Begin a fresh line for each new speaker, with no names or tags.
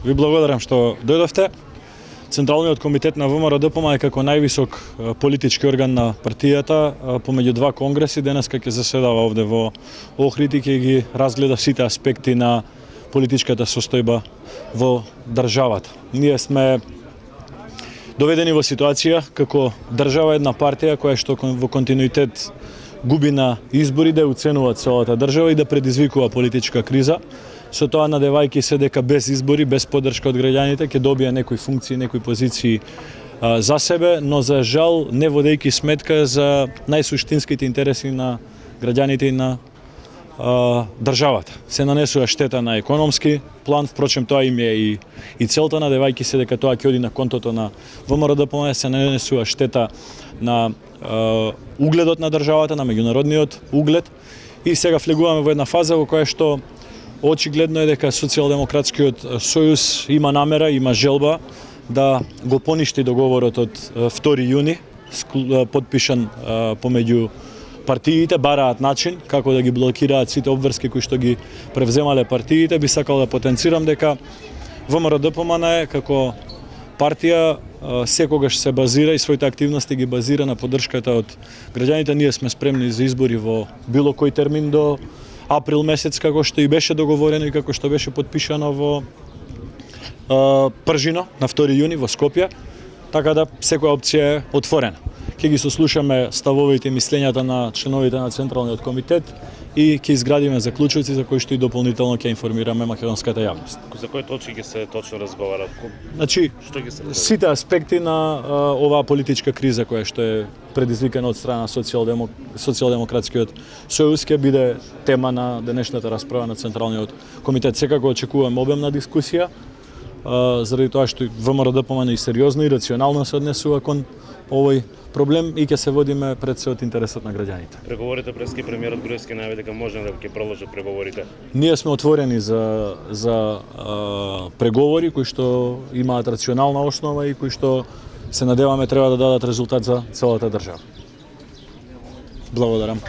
Ви благодарам што дојдовте. Централниот комитет на ВМРО-ДПМ е како највисок политички орган на партијата помеѓу два конгреси. Денеска ќе заседава овде во Охрид и ќе ги разгледа сите аспекти на политичката состојба во државата. Ние сме доведени во ситуација како држава една партија која што во континуитет губи на избори да уценува целата држава и да предизвикува политичка криза. Со тоа надевајќи се дека без избори, без поддршка од граѓаните ќе добие некои функции, некои позиции за себе, но за жал не водејќи сметка за најсуштинските интереси на граѓаните и на државата. Се нанесува штета на економски план, впрочем тоа им е и целта, надевајќи се дека тоа ќе оди на контото на ВМРО-ДПМ, се нанесува штета на угледот на државата, на меѓународниот углед. И сега влегуваме во една фаза во која што очигледно е дека Социјалдемократскиот сојуз има намера, има желба да го поништи договорот од 2 јуни, подпишан помеѓу партиите, бараат начин како да ги блокираат сите обврски кои што ги превземале партиите. Би сакал да потенцирам дека ВМРО-ДПМ како партија секогаш се базира и своите активности ги базира на поддршката од граѓаните. Ние сме спремни за избори во било кој термин до април месец, како што и беше договорено и како што беше подпишано во Пржино на 2 јуни во Скопје, така да секоја опција е отворена. Ќе ги сослушаме ставовите и мислењата на членовите на Централниот комитет и ќе изградиме заклучоци за кои што и дополнително ќе информираме македонската јавност.
За кои точки ќе се точно разговарат?
Значи, сите аспекти на оваа политичка криза која што е предизвикана од страна Социјалдемократскиот сојуз ќе биде тема на денешната расправа на Централниот комитет. Секако очекуваме обемна дискусија, заради тоа што ВМРО-ДПМ и сериозно и рационално се однесува кон овој проблем и ќе се водиме пред се од интересот на граѓаните.
Преговорите прески премиерот Груевски најави дека може да ќе продолжат преговорите.
Ние сме отворени за преговори кои што имаат рационална основа и кои што се надеваме треба да дадат резултат за целата држава. Благодарам.